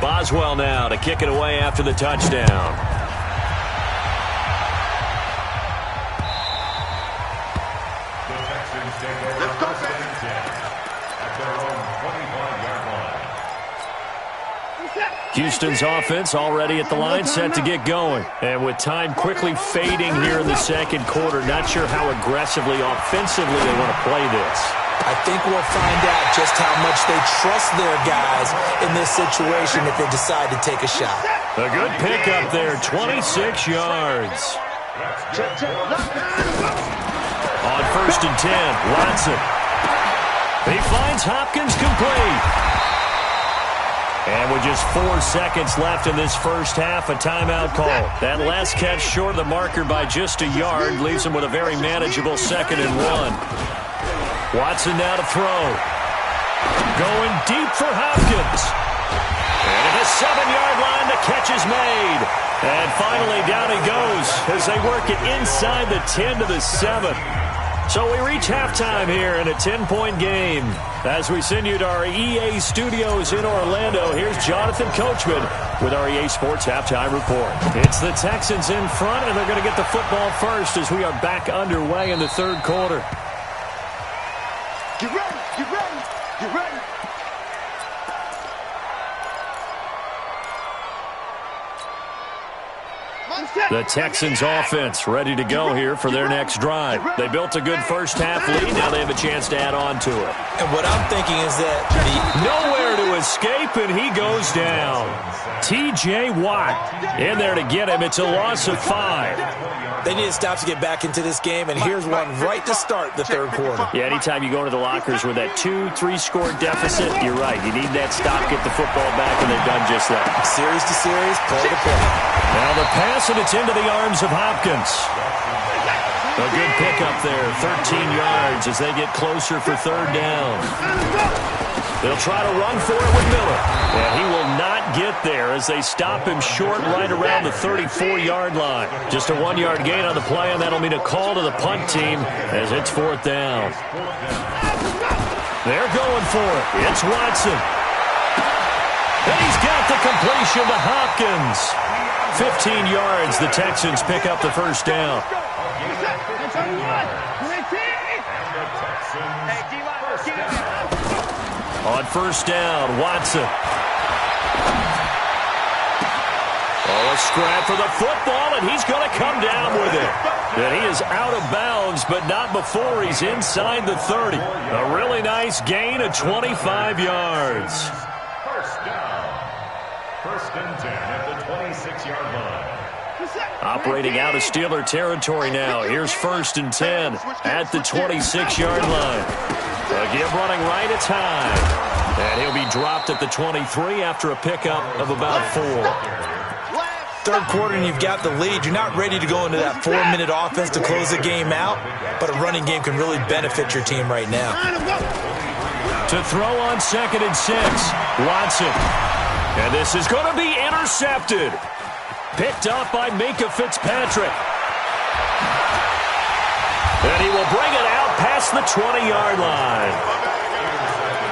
Boswell now to kick it away after the touchdown. Houston's offense already at the line, set to get going. And with time quickly fading here in the second quarter, not sure how aggressively, offensively they want to play this. I think we'll find out just how much they trust their guys in this situation if they decide to take a shot. A good pickup there, 26 yards. On 1st and 10, Watson. He finds Hopkins complete. And with just 4 seconds left in this first half, a timeout call. That last catch short of the marker by just a yard leaves him with a very manageable 2nd and 1. Watson now to throw. Going deep for Hopkins. And at the 7-yard line, the catch is made. And finally, down he goes as they work it inside the 10 to the 7. So we reach halftime here in a 10-point game. As we send you to our EA studios in Orlando, here's Jonathan Coachman with our EA Sports Halftime Report. It's the Texans in front, and they're going to get the football first as we are back underway in the 3rd quarter. Get ready, get ready, get ready. The Texans offense ready to go here for their next drive. They built a good first half lead. Now they have a chance to add on to it. And what I'm thinking is that nowhere to escape, and he goes down. T.J. Watt in there to get him. It's a loss of 5. They need to stop to get back into this game, and here's one right to start the 3rd quarter. Yeah, anytime you go into the lockers with that 2-3 score deficit, you're right. You need that stop, get the football back, and they've done just that. Series to series, play to play. Now the pass, and it's into the arms of Hopkins. A good pickup there, 13 yards as they get closer for 3rd down. They'll try to run for it with Miller. And he will not get there as they stop him short right around the 34-yard line. Just a 1-yard gain on the play, and that'll mean a call to the punt team as it's 4th down. They're going for it. It's Watson. And he's got the completion to Hopkins. 15 yards. The Texans pick up the first down. first down. Watson. Oh, a scrap for the football, and he's going to come down with it. And he is out of bounds, but not before he's inside the 30. A really nice gain of 25 yards. First down. First and 10 at the 26-yard line. Operating out of Steeler territory now. Here's first and 10 at the 26-yard line. Again, running right, it's high. And he'll be dropped at the 23 after a pickup of about 4. Third quarter and you've got the lead. You're not ready to go into that 4-minute offense to close the game out, but a running game can really benefit your team right now. To throw on 2nd and 6, Watson. And this is going to be intercepted. Picked up by Minkah Fitzpatrick. And he will bring it out past the 20-yard line.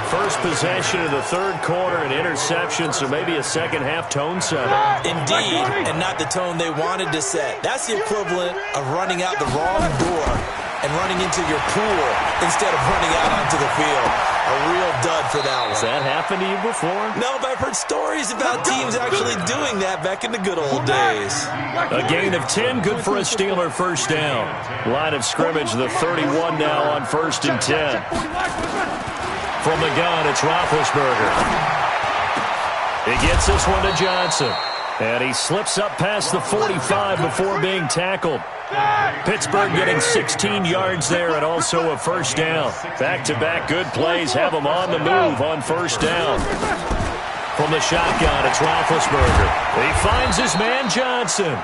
First possession of the third quarter, an interception, so maybe a second-half tone setter. Indeed, and not the tone they wanted to set. That's the equivalent of running out the wrong door and running into your pool instead of running out onto the field. A real dud for that one. Has that happened to you before? No, but I've heard stories about teams actually doing that back in the good old days. A gain of 10, good for a Steeler first down. Line of scrimmage, the 31 now on 1st and 10. From the gun, it's Roethlisberger. He gets this one to Johnson. And he slips up past the 45 before being tackled. Pittsburgh getting 16 yards there and also a first down. Back-to-back good plays have him on the move on first down. From the shotgun, it's Roethlisberger. He finds his man Johnson.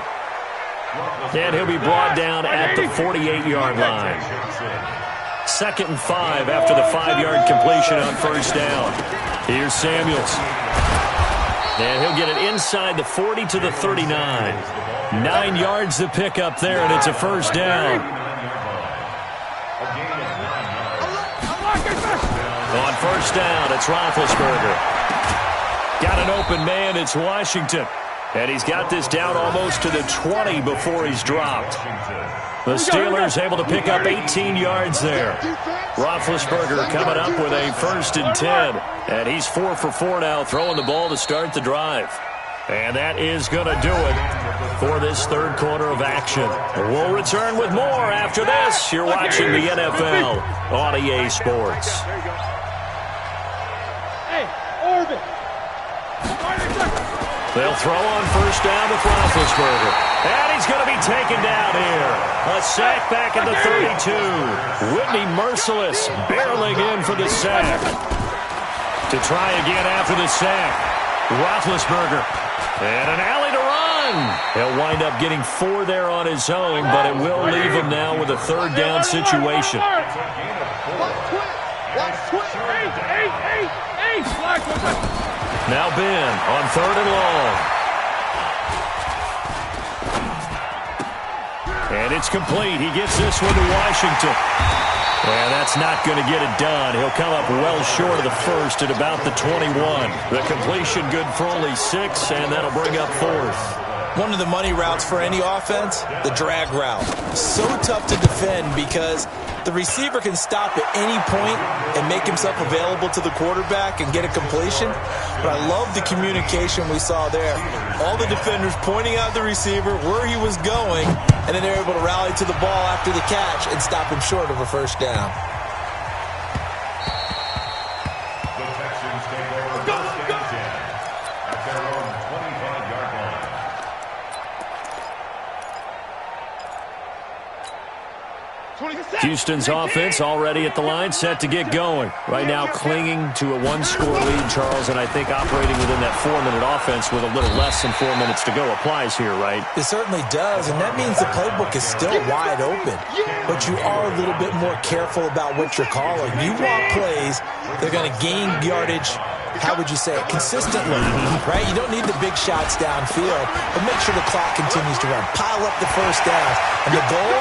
And he'll be brought down at the 48-yard line. 2nd and 5 after the 5-yard completion on first down. Here's Samuels. And he'll get it inside the 40 to the 39. 9 yards to pick up there, and it's a first down. On first down, it's Roethlisberger. Got an open man, it's Washington. And he's got this down almost to the 20 before he's dropped. The Steelers able to pick up 18 yards there. Roethlisberger coming up with a 1st and 10. And he's 4 for 4 now, throwing the ball to start the drive. And that is going to do it for this third quarter of action. We'll return with more after this. You're watching the NFL on EA Sports. Hey, Orbit. They'll throw on first down with Roethlisberger. And he's going to be taken down here. A sack back at the 32. Whitney Merciless barreling in for the sack. To try again after the sack. Roethlisberger. And an alley to run. He'll wind up getting 4 there on his own, but it will leave him now with a third down situation. Now Ben on 3rd and long. And it's complete. He gets this one to Washington. And that's not going to get it done. He'll come up well short of the first at about the 21. The completion good for only 6, and that'll bring up 4th. One of the money routes for any offense, the drag route. So tough to defend because the receiver can stop at any point and make himself available to the quarterback and get a completion. But I love the communication we saw there. All the defenders pointing out the receiver, where he was going, and then they're able to rally to the ball after the catch and stop him short of a first down. The Texans take over first and 10 at their own 25-yard line. Houston's offense already at the line, set to get going. Right now clinging to a 1-score lead, Charles, and I think operating within that 4-minute offense with a little less than 4 minutes to go applies here, right? It certainly does, and that means the playbook is still wide open. But you are a little bit more careful about what you're calling. You want plays that are going to gain yardage, how would you say it, consistently, right? You don't need the big shots downfield, but make sure the clock continues to run. Pile up the first down. And the goal,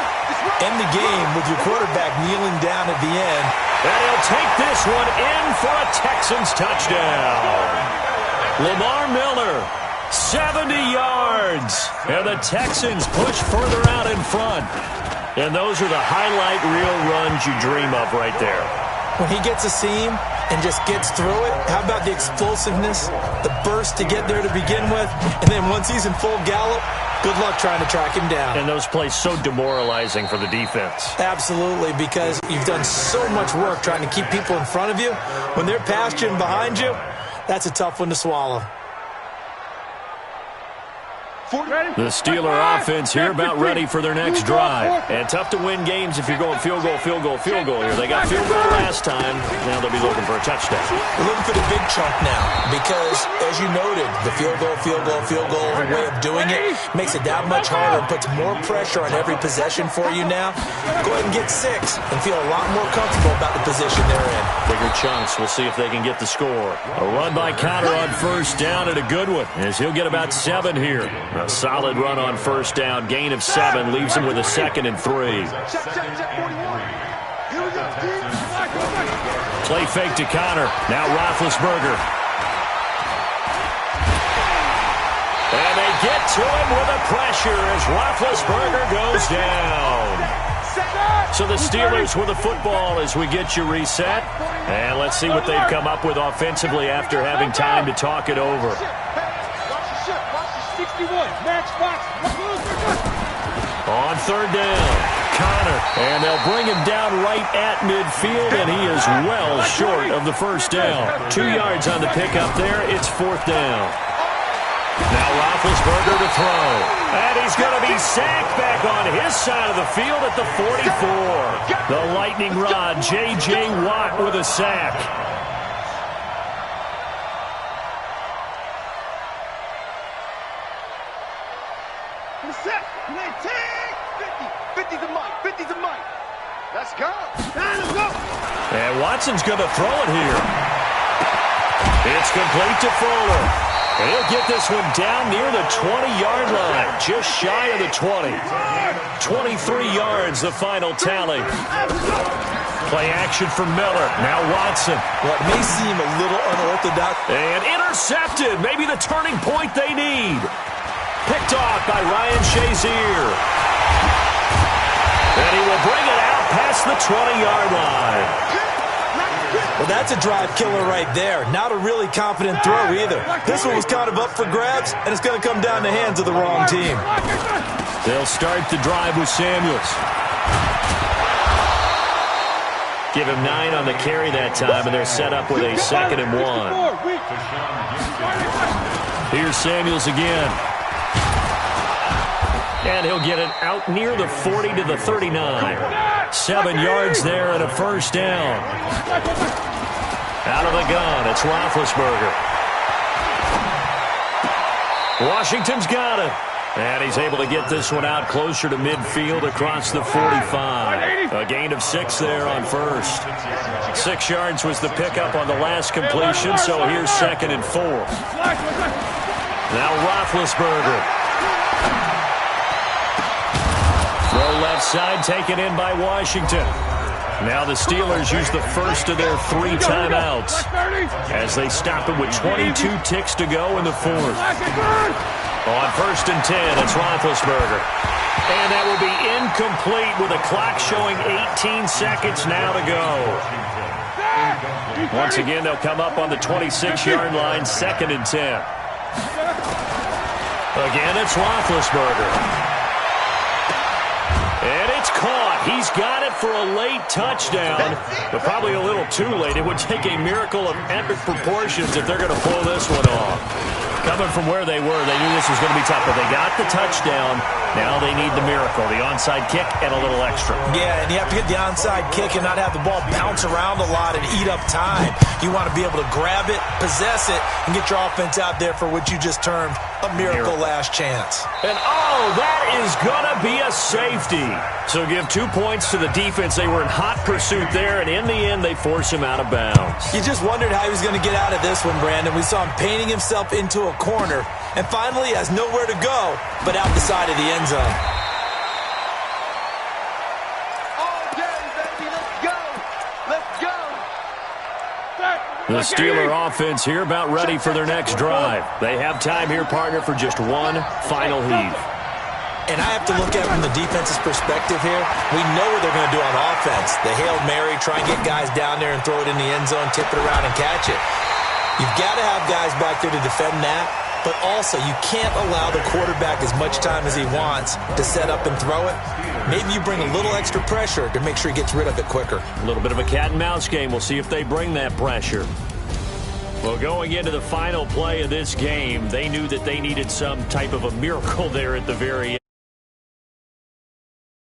end the game with your quarterback kneeling down at the end. And he'll take this one in for a Texans touchdown. Lamar Miller, 70 yards. And the Texans push further out in front. And those are the highlight reel runs you dream of right there. When he gets a seam, and just gets through it, how about the explosiveness, the burst to get there to begin with, and then once he's in full gallop, good luck trying to track him down. And those plays so demoralizing for the defense. Absolutely, because you've done so much work trying to keep people in front of you. When they're past you and behind you, that's a tough one to swallow. The Steeler offense here about ready for their next drive. And tough to win games if you're going field goal here. They got field goal last time. Now they'll be looking for a touchdown. They're looking for the big chunk now because, as you noted, the field goal way of doing it makes it that much harder and puts more pressure on every possession for you now. Go ahead and get 6 and feel a lot more comfortable about the position they're in. Bigger chunks. We'll see if they can get the score. A run by Connor on first down and a good one as he'll get about 7 here. A solid run on first down. Gain of 7 leaves him with a 2nd and 3. Play fake to Connor. Now Roethlisberger. And they get to him with the pressure as Roethlisberger goes down. So the Steelers with the football as we get you reset. And let's see what they've come up with offensively after having time to talk it over. On third down, Connor, and they'll bring him down right at midfield, and he is well short of the first down. 2 yards on the pickup there. It's 4th down. Now Roethlisberger to throw, and he's going to be sacked back on his side of the field at the 44. The lightning rod, J.J. Watt with a sack. Set. 50's a mic. 50's a mic. Let's go. Let's go. And Watson's going to throw it here. It's complete to Fuller. And he'll get this one down near the 20-yard line, just shy of the 20. 23 yards, the final tally. Play action for Miller. Now Watson. What may seem a little unorthodox. And intercepted. Maybe the turning point they need. Picked off by Ryan Shazier. And he will bring it out past the 20-yard line. Well, that's a drive killer right there. Not a really confident throw either. This one was kind of up for grabs, and it's going to come down the hands of the wrong team. They'll start the drive with Samuels. Give him 9 on the carry that time, and they're set up with a 2nd and 1. Here's Samuels again. And he'll get it out near the 40 to the 39. 7 yards there and a first down. Out of the gun, it's Roethlisberger. Washington's got it. And he's able to get this one out closer to midfield across the 45. A gain of 6 there on first. 6 yards was the pickup on the last completion, so here's 2nd and 4. Now Roethlisberger. Throw left side taken in by Washington. Now the Steelers use the first of their 3 timeouts as they stop it with 22 ticks to go in the 4th. On 1st and 10, it's Roethlisberger. And that will be incomplete with a clock showing 18 seconds now to go. Once again, they'll come up on the 26-yard line, 2nd and 10. Again, it's Roethlisberger. And it's caught. He's got it for a late touchdown, but probably a little too late. It would take a miracle of epic proportions if they're going to pull this one off. Coming from where they were, they knew this was going to be tough, but they got the touchdown. Now they need the miracle, the onside kick and a little extra. Yeah, and you have to get the onside kick and not have the ball bounce around a lot and eat up time. You want to be able to grab it, possess it, and get your offense out there for what you just termed a miracle last chance. And, oh, that is going to be a safety. So give 2 points to the defense. They were in hot pursuit there, and in the end, they force him out of bounds. You just wondered how he was going to get out of this one, Brandon. We saw him painting himself into a corner, and finally has nowhere to go but out the side of the end zone. The Steeler offense here about ready for their next drive. They have time here, partner, for just one final heave. And I have to look at it from the defense's perspective here. We know what they're going to do on offense. The Hail Mary, try and get guys down there and throw it in the end zone, tip it around and catch it. You've got to have guys back there to defend that, but also you can't allow the quarterback as much time as he wants to set up and throw it. Maybe you bring a little extra pressure to make sure he gets rid of it quicker. A little bit of a cat and mouse game. We'll see if they bring that pressure. Well, going into the final play of this game, they knew that they needed some type of a miracle there at the very end.